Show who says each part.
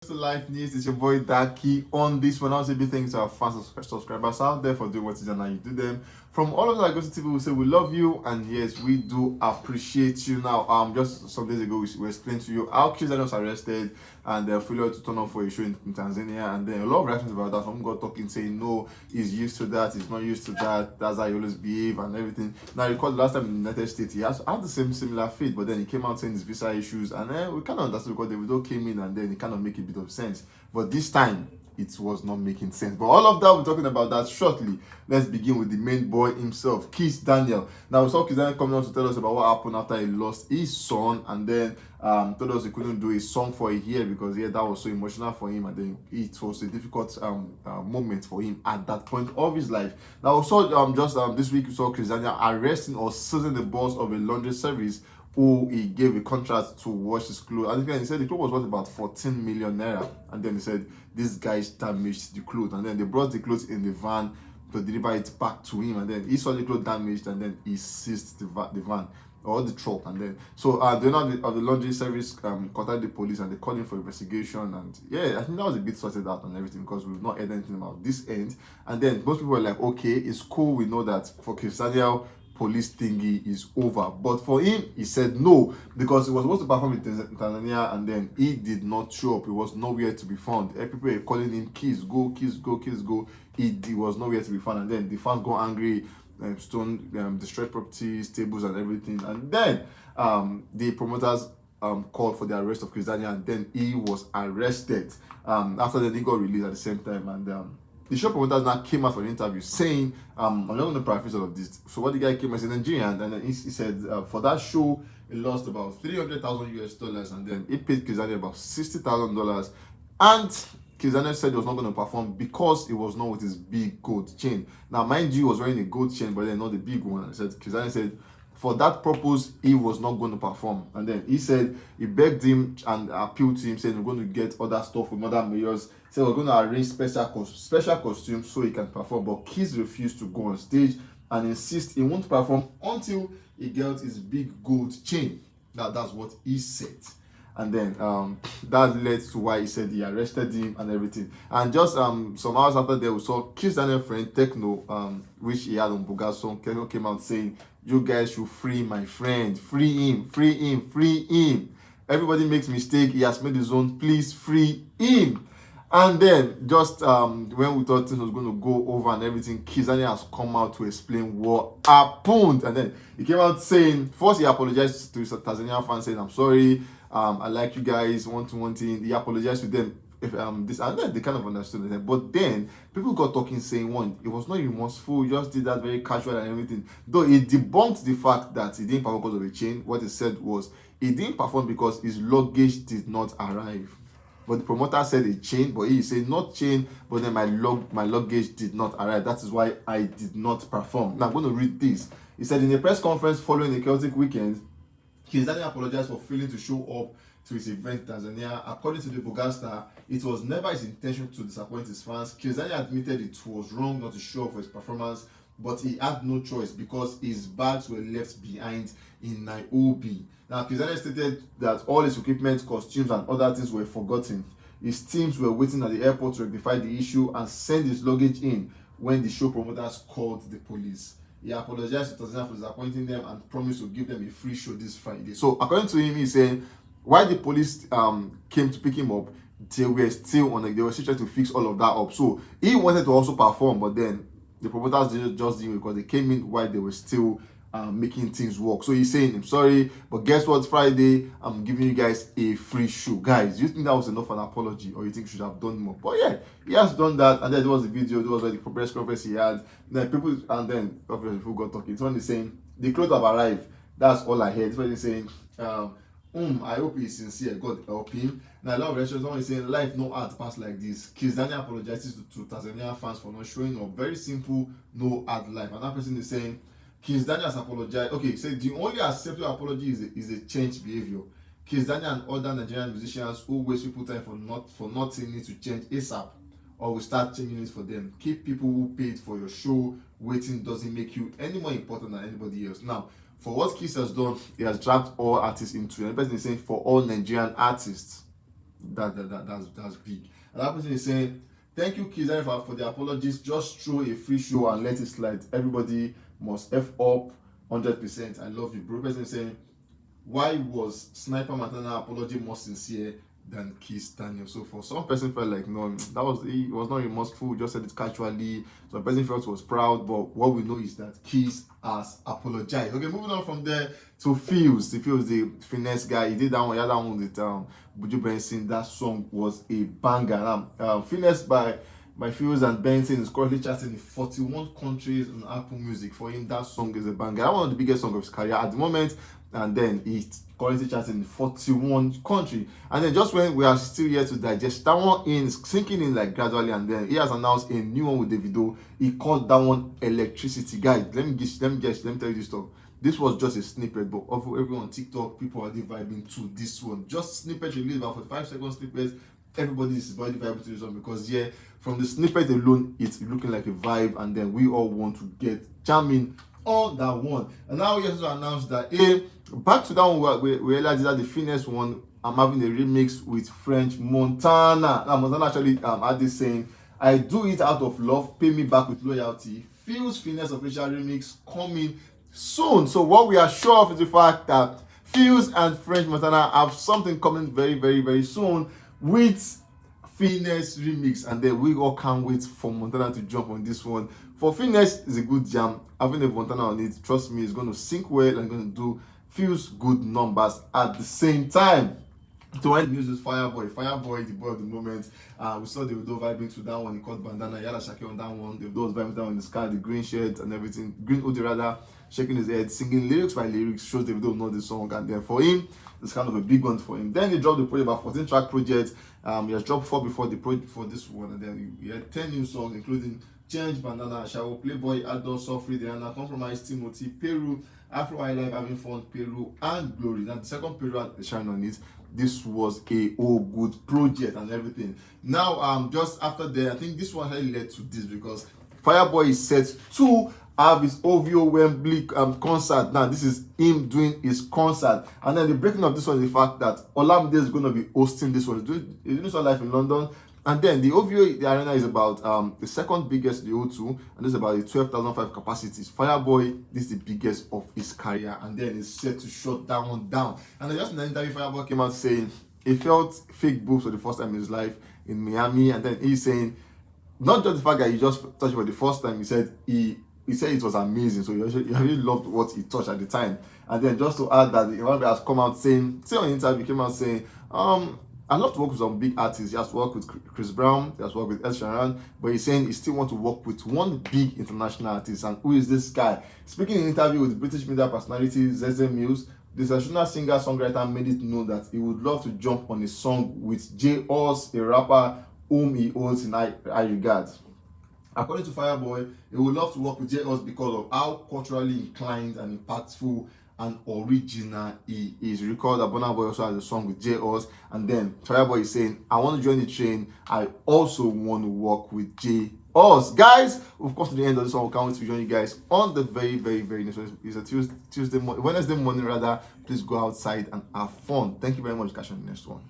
Speaker 1: to Life News. It's your boy Daki. On this one, I'll say big thanks to our fans and subscribers out there for doing what is and how you do them. From all of the Lagos TV, we say we love you, and yes, we do appreciate you. Now, just some days ago, we explained to you how Kizz was arrested and failure to turn up for a show in Tanzania, and then a lot of reactions about that. Some got talking, saying no, he's used to that, he's not used to that, that's how he always behave and everything. Now, you recall the last time in the United States, he had the same similar fate, but then he came out saying his visa issues, and then we kind of understood because Davido came in and then it kind of make a bit of sense. But this time, it was not making sense. But all of that, we're talking about that shortly. Let's begin with the main boy himself, Kizz Daniel. Now, we saw Kizz Daniel coming out to tell us about what happened after he lost his son, and then told us he couldn't do a song for a year because that was so emotional for him, and then it was a difficult moment for him at that point of his life. Now, we saw this week, we saw Kizz Daniel arresting or seizing the boss of a laundry service who he gave a contract to wash his clothes. And again, he said the clothes was worth about 14 million naira. And then he said this guy's damaged the clothes. And then they brought the clothes in the van to deliver it back to him. And then he saw the clothes damaged, and then he seized the van or the truck. And then so the owner of the laundry service contacted the police, and they called him for investigation. And yeah, I think that was a bit sorted out and everything because we've not heard anything about this end. And then most people were like, okay, it's cool, we know that for Kizz Daniel, police thingy is over. But for him, he said no, because he was supposed to perform in Tanzania, and then he did not show up. He was nowhere to be found. People were calling him, Kizz, go, Kizz, go, Kizz, go. He was nowhere to be found. And then the fans got angry, destroyed properties, tables and everything. And then the promoters called for the arrest of Kizz Daniel, and then he was arrested. After that, he got released at the same time. And the show promoters now came out for an interview saying, I'm not going to paraphrase all of this. So what the guy came as an Nigerian, and then he said for that show, he lost about $300,000 US, and then he paid Kizz Daniel about $60,000. And Kizz Daniel said he was not going to perform because he was not with his big gold chain. Now, mind you, he was wearing a gold chain, but then not the big one. Kizz Daniel said for that purpose, he was not going to perform. And then he said he begged him and appealed to him, saying we're going to get other stuff from other mayors. So we're going to arrange special costumes so he can perform. But Kizz refused to go on stage and insist he won't perform until he gets his big gold chain. That's what he said. And then that led to why he said he arrested him and everything. And just some hours after that, we saw Kizz Daniel's friend Techno, which he had on Buga's song. Techno came out saying, you guys should free my friend, free him, free him, free him. Everybody makes mistake, he has made his own, please free him. And then just when we thought things was going to go over and everything, Kizz Daniel has come out to explain what happened. And then he came out saying, first he apologized to his Tanzanian fans, saying, I'm sorry, I like you guys, one thing. He apologized to them. If this, and then they kind of understood it. But then people got talking, saying one, it was not remorseful, he just did that very casual and everything. Though it debunked the fact that he didn't perform because of a chain. What he said was he didn't perform because his luggage did not arrive. But the promoter said a chain, but he said not chain, but then my luggage did not arrive. That is why I did not perform. Now I'm going to read this. He said in a press conference following a chaotic weekend, Kizz Daniel apologized for failing to show up to his event in Tanzania. According to the Bugastar, it was never his intention to disappoint his fans. Kizz Daniel admitted it was wrong not to show up for his performance, but he had no choice because his bags were left behind in Nairobi. Now, Kizz Daniel stated that all his equipment, costumes, and other things were forgotten. His teams were waiting at the airport to rectify the issue and send his luggage in when the show promoters called the police. He apologized to Tanzania for disappointing them and promised to give them a free show this Friday. So, according to him, he's saying while the police came to pick him up, they were still trying to fix all of that up. So he wanted to also perform, but then the promoters just didn't, because they came in while they were still making things work. So he's saying, I'm sorry, but guess what? Friday, I'm giving you guys a free show. Guys, do you think that was enough for an apology, or you think you should have done more? But yeah, he has done that. And then there was the video, there was like the press conference he had. Then people got talking. Someone is saying the clothes have arrived. That's all I heard. Someone is saying, I hope he's sincere. God help him. Now, a lot of restaurants, someone is saying, life no art pass like this. Kizz Daniel apologizes to Tanzanian fans for not showing up. Very simple, no art life. And that person is saying, Kizz Daniel has apologized. Okay, so the only acceptable apology is a changed behavior. Kizz Daniel and other Nigerian musicians who waste people time for nothing need to change ASAP, or we start changing it for them. Keep people who paid for your show waiting doesn't make you any more important than anybody else. Now, for what Kizz has done, he has dragged all artists into it. And the person is saying for all Nigerian artists. That's big. And that person is saying, thank you, Kizz, for the apologies. Just throw a free show and let it slide. Everybody must F up 100%. I love you, bro. Person is saying, why was Sniper Matana apology more sincere than Kizz Daniel? So for some person felt like, no, it was not remorseful, just said it casually. Some person felt was proud, but what we know is that Kizz has apologized. Okay, moving on from there to Pheelz. The finesse guy. He did that one. He had that one with Buju Benson. That song was a banger. Finesse by Pheelz and Benson is currently charting in 41 countries on Apple Music. For him, that song is a banger. That one of the biggest songs of his career at the moment. And then it's currently charting in 41 countries. And then just when we are still here to digest, that one is sinking in like gradually. And then he has announced a new one with Davido. He called that one Electricity. Guys, let me tell you this stuff. This was just a snippet, but everyone on TikTok, people are vibing to this one. Just snippet released, about 45-second snippets. Everybody is already vibing to this one because from the snippet alone, it's looking like a vibe, and then we all want to get jamming on that one. And now we also announced that back to that one we realized that the Finesse one, I'm having a remix with French Montana. Now Montana actually had this saying, I do it out of love, pay me back with loyalty. Pheelz Finesse official remix coming soon. So what we are sure of is the fact that Pheelz and French Montana have something coming very, very, very soon with Finesse remix, and then we all can't wait for Montana to jump on this one. For Finesse, is a good jam. Having a Montana on it, trust me, it's going to sync well and going to do Pheelz good numbers at the same time. To end news is Fireboy, the boy of the moment. We saw the Davido vibing to that one. He caught bandana, Yala Shaki on that one. Davido was vibing down in the sky, the green shirt and everything. Green hoodie rather, shaking his head, singing lyrics by lyrics, shows Davido know the song. And then for him, it's kind of a big one for him. Then he dropped the project, about 14-track project. He has dropped 4 before the project for this one, and then he had 10 new songs, including Change, Bandana, Shower, Playboy, Adult, Sofri, Diana, Compromise, Timothy, Peru, Afro Life, Having Fun, Peru, and Glory. Now the second Peru had the shine on it. This was a good project and everything. Now just after that, I think this one really led to this because Fireboy is set to have his OVO Wembley concert. Now this is him doing his concert, and then the breaking of this one is the fact that Olamide is going to be hosting this one. He's doing some live in London, and then the OVO, the arena is about the second biggest, the O2, and this is about the 12,005 capacities. Fireboy, this is the biggest of his career, and then he's set to shut that one down. And then just in the interview, Fireboy came out saying he felt fake boobs for the first time in his life in Miami, and then he's saying not just the fact that he just touched it for the first time, he said he said it was amazing, so he really loved what he touched at the time. And then just to add that the one has come out saying, on the interview, came out saying, I love to work with some big artists. He has worked with Chris Brown, he has worked with Ed Sheeran, but he's saying he still wants to work with one big international artist. And who is this guy? Speaking in an interview with British media personality Zeze Mills, the international singer-songwriter made it known that he would love to jump on a song with J. Oz, a rapper whom he holds in high regard. According to Fireboy, he would love to work with J. Oz because of how culturally inclined and impactful and original he is. Recall that Burna Boy also has a song with J. Oz, and then Fireboy is saying, I want to join the train. I also want to work with J. Oz. Guys, we've come to the end of this one. We can't wait to join you guys on the very, very, very next one. It's a Wednesday morning rather. Please go outside and have fun. Thank you very much. Catch you on the next one.